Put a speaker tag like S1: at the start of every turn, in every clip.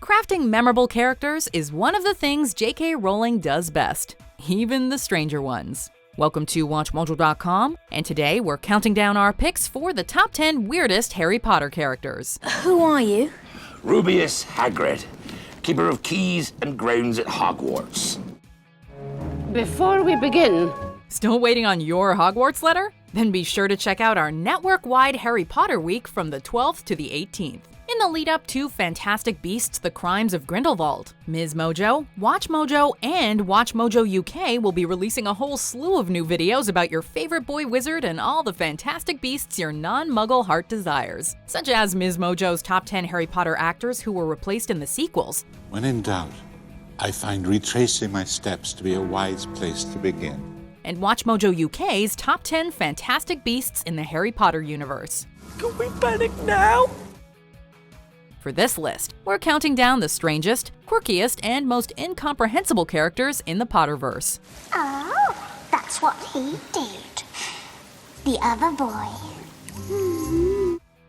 S1: Crafting memorable characters is one of the things J.K. Rowling does best, even the stranger ones. Welcome to WatchMojo.com, and today we're counting down our picks for the top 10 weirdest Harry Potter characters.
S2: Who are you?
S3: Rubius Hagrid, keeper of keys and grounds at Hogwarts.
S4: Before we begin...
S1: Still waiting on your Hogwarts letter? Then be sure to check out our network-wide Harry Potter week from the 12th to the 18th. In the lead-up to Fantastic Beasts: The Crimes of Grindelwald, Ms. Mojo, WatchMojo, and WatchMojo UK will be releasing a whole slew of new videos about your favorite boy wizard and all the fantastic beasts your non-muggle heart desires, such as Ms. Mojo's top 10 Harry Potter actors who were replaced in the sequels.
S5: When in doubt, I find retracing my steps to be a wise place to begin.
S1: And WatchMojo UK's top 10 fantastic beasts in the Harry Potter universe.
S3: Can we panic now?
S1: For this list, we're counting down the strangest, quirkiest, and most incomprehensible characters in the Potterverse.
S2: Oh, that's what he did. The other boy.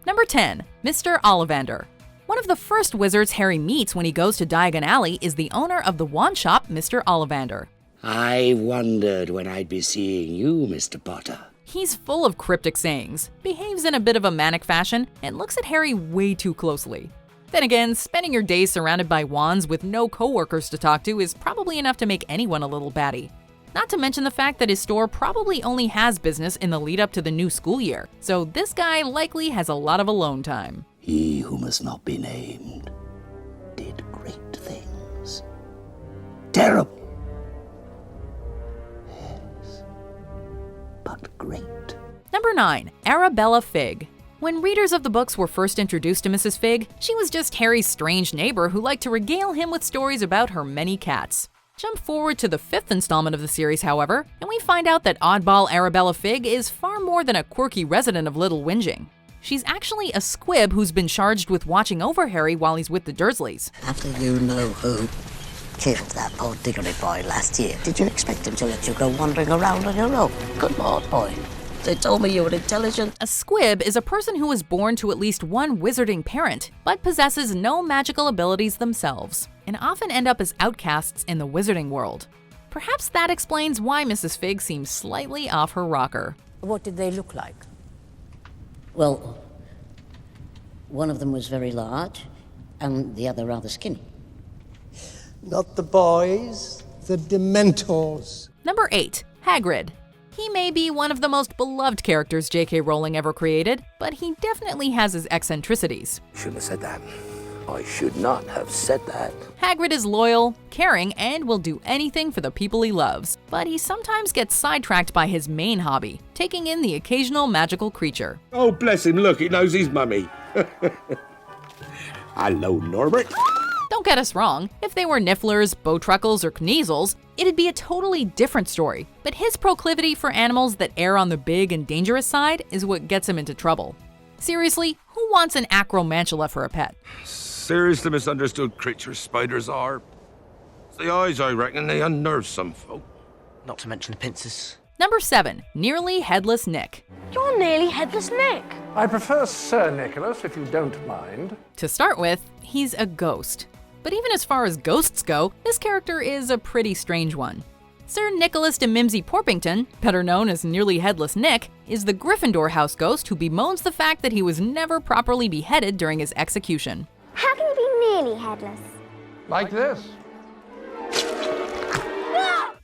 S1: Number 10. Mr. Ollivander. One of the first wizards Harry meets when he goes to Diagon Alley is the owner of the wand shop, Mr. Ollivander.
S6: I wondered when I'd be seeing you, Mr. Potter.
S1: He's full of cryptic sayings, behaves in a bit of a manic fashion, and looks at Harry way too closely. Then again, spending your days surrounded by wands with no coworkers to talk to is probably enough to make anyone a little batty. Not to mention the fact that his store probably only has business in the lead up to the new school year, so this guy likely has a lot of alone time.
S6: He who must not be named did great things. Terrible. Yes, but great.
S1: Number 9. Arabella Fig. When readers of the books were first introduced to Mrs. Fig, she was just Harry's strange neighbor who liked to regale him with stories about her many cats. Jump forward to the 5th installment of the series, however, and we find out that oddball Arabella Fig is far more than a quirky resident of Little Whinging. She's actually a squib who's been charged with watching over Harry while he's with the Dursleys.
S7: After you know who killed that poor Diggory boy last year, did you expect him to let you go wandering around on your own? Good Lord, boy. They told me you were intelligent.
S1: A squib is a person who is born to at least one wizarding parent, but possesses no magical abilities themselves, and often end up as outcasts in the wizarding world. Perhaps that explains why Mrs. Fig seems slightly off her rocker.
S8: What did they look like?
S7: Well, one of them was very large, and the other rather skinny.
S9: Not the boys, the Dementors.
S1: Number 8. Hagrid. He may be one of the most beloved characters J.K. Rowling ever created, but he definitely has his eccentricities.
S6: Shouldn't have said that. I should not have said that.
S1: Hagrid is loyal, caring, and will do anything for the people he loves, but he sometimes gets sidetracked by his main hobby, taking in the occasional magical creature.
S3: Oh, bless him, look, it knows his mummy. Hello, Norbert.
S1: Don't get us wrong, if they were Nifflers, Bowtruckles, or Kneazles, it'd be a totally different story, but his proclivity for animals that err on the big and dangerous side is what gets him into trouble. Seriously, who wants an acromantula for a pet?
S3: Seriously misunderstood creatures spiders are. It's the eyes, I reckon, they unnerve some folk.
S10: Not to mention the pincers.
S1: Number 7. Nearly Headless Nick.
S4: You're nearly Headless Nick.
S11: I prefer Sir Nicholas, if you don't mind.
S1: To start with, he's a ghost. But even as far as ghosts go, this character is a pretty strange one. Sir Nicholas de Mimsy Porpington, better known as Nearly Headless Nick, is the Gryffindor house ghost who bemoans the fact that he was never properly beheaded during his execution.
S2: How can you be nearly headless?
S11: Like this.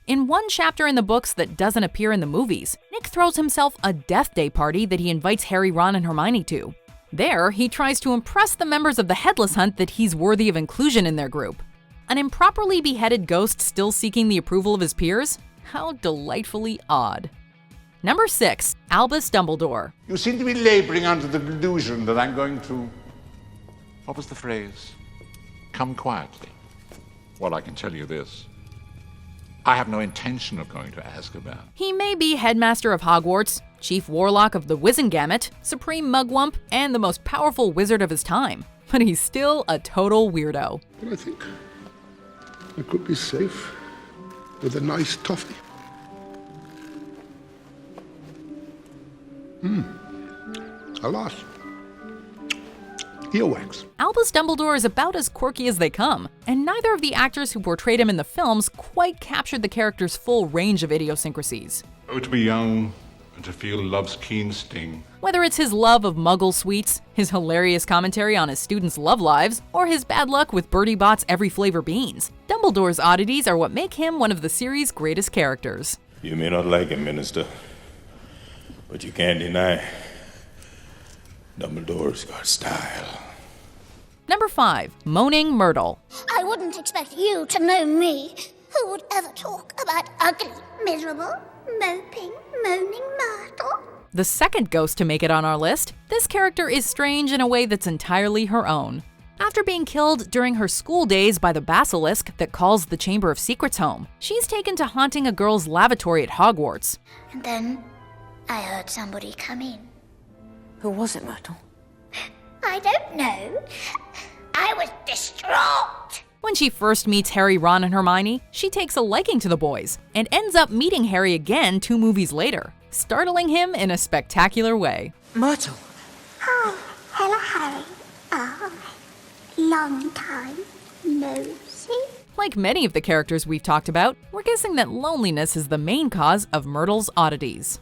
S1: In one chapter in the books that doesn't appear in the movies, Nick throws himself a Death Day party that he invites Harry, Ron, and Hermione to. There, he tries to impress the members of the Headless Hunt that he's worthy of inclusion in their group. An improperly beheaded ghost still seeking the approval of his peers? How delightfully odd. Number 6. Albus Dumbledore.
S5: You seem to be laboring under the delusion that I'm going to... What was the phrase? Come quietly. Well, I can tell you this. I have no intention of going to Azkaban.
S1: He may be headmaster of Hogwarts, chief warlock of the Wizengamot, supreme mugwump, and the most powerful wizard of his time, but he's still a total weirdo.
S12: But I think I could be safe with a nice toffee. A lot. Earwax.
S1: Albus Dumbledore is about as quirky as they come, and neither of the actors who portrayed him in the films quite captured the character's full range of idiosyncrasies.
S5: Oh, to be young and to feel love's keen sting.
S1: Whether it's his love of muggle sweets, his hilarious commentary on his students' love lives, or his bad luck with Bertie Bott's every flavor beans, Dumbledore's oddities are what make him one of the series' greatest characters.
S8: You may not like him, Minister, but you can't deny Dumbledore's got style.
S1: Number 5. Moaning Myrtle.
S2: I wouldn't expect you to know me. Who would ever talk about ugly, miserable, moping, moaning Myrtle?
S1: The second ghost to make it on our list, this character is strange in a way that's entirely her own. After being killed during her school days by the basilisk that calls the Chamber of Secrets home, she's taken to haunting a girl's lavatory at Hogwarts.
S2: And then I heard somebody come in.
S4: Who was it, Myrtle?
S2: I don't know. I was distraught.
S1: When she first meets Harry, Ron, and Hermione, she takes a liking to the boys and ends up meeting Harry again 2 movies later, startling him in a spectacular way.
S4: Myrtle.
S2: Oh, hello, Harry. Oh, long time no see.
S1: Like many of the characters we've talked about, we're guessing that loneliness is the main cause of Myrtle's oddities.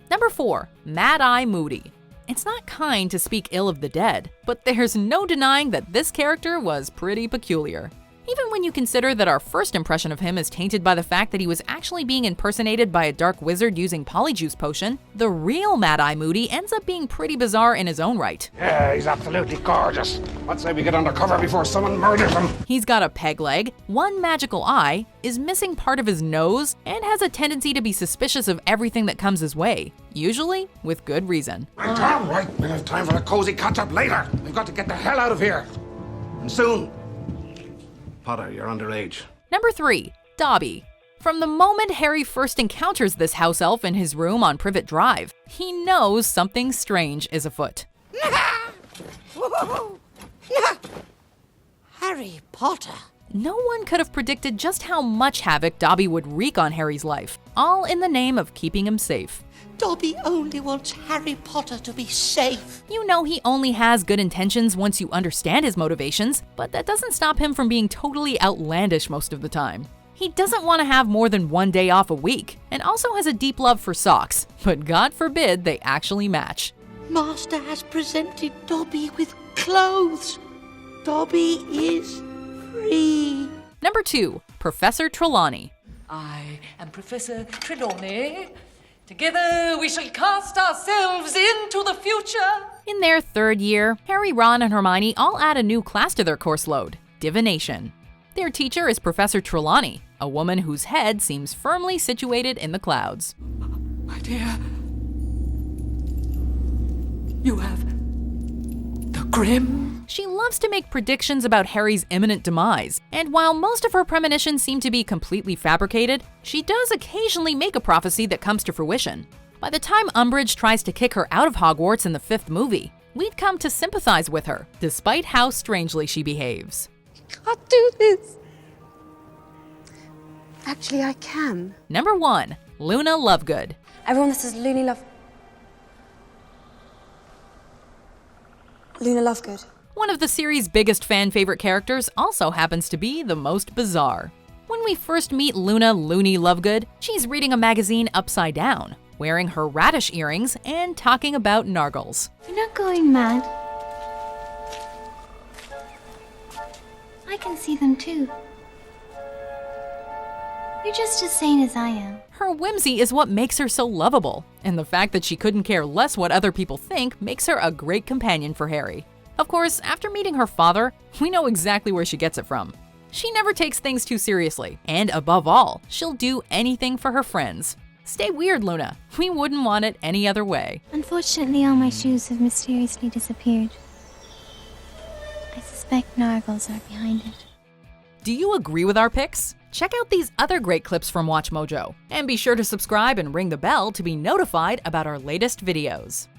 S1: Number 4. MadEye Moody. It's not kind to speak ill of the dead, but there's no denying that this character was pretty peculiar. Even when you consider that our first impression of him is tainted by the fact that he was actually being impersonated by a dark wizard using Polyjuice Potion, the real MadEye Moody ends up being pretty bizarre in his own right.
S11: Yeah, he's absolutely gorgeous. Let's say we get undercover before someone murders him.
S1: He's got a peg leg, one magical eye, is missing part of his nose, and has a tendency to be suspicious of everything that comes his way, usually with good reason.
S11: All right, we'll have time for a cozy catch-up later. We've got to get the hell out of here. And soon. Potter, you're underage.
S1: Number 3. Dobby. From the moment Harry first encounters this house elf in his room on Privet Drive, he knows something strange is afoot.
S7: Harry Potter.
S1: No one could have predicted just how much havoc Dobby would wreak on Harry's life, all in the name of keeping him safe.
S7: Dobby only wants Harry Potter to be safe.
S1: You know he only has good intentions once you understand his motivations, but that doesn't stop him from being totally outlandish most of the time. He doesn't want to have more than 1 day off a week, and also has a deep love for socks, but God forbid they actually match.
S7: Master has presented Dobby with clothes. Dobby is free.
S1: Number 2. Professor Trelawney.
S13: I am Professor Trelawney. Together we shall cast ourselves into the future.
S1: In their 3rd year, Harry, Ron, and Hermione all add a new class to their course load, Divination. Their teacher is Professor Trelawney, a woman whose head seems firmly situated in the clouds.
S13: My dear, you have the Grim.
S1: She loves to make predictions about Harry's imminent demise, and while most of her premonitions seem to be completely fabricated, she does occasionally make a prophecy that comes to fruition. By the time Umbridge tries to kick her out of Hogwarts in the 5th movie, we'd come to sympathize with her, despite how strangely she behaves.
S4: I can't do this. Actually, I can.
S1: Number 1. Luna Lovegood.
S14: Everyone that says Luna Lovegood.
S1: One of the series' biggest fan-favorite characters also happens to be the most bizarre. When we first meet Luna Looney Lovegood, she's reading a magazine upside down, wearing her radish earrings and talking about nargles.
S15: You're not going mad. I can see them too. You're just as sane as I am.
S1: Her whimsy is what makes her so lovable, and the fact that she couldn't care less what other people think makes her a great companion for Harry. Of course, after meeting her father, we know exactly where she gets it from. She never takes things too seriously, and above all, she'll do anything for her friends. Stay weird, Luna. We wouldn't want it any other way.
S15: Unfortunately, all my shoes have mysteriously disappeared. I suspect nargles are behind it.
S1: Do you agree with our picks? Check out these other great clips from WatchMojo, and be sure to subscribe and ring the bell to be notified about our latest videos.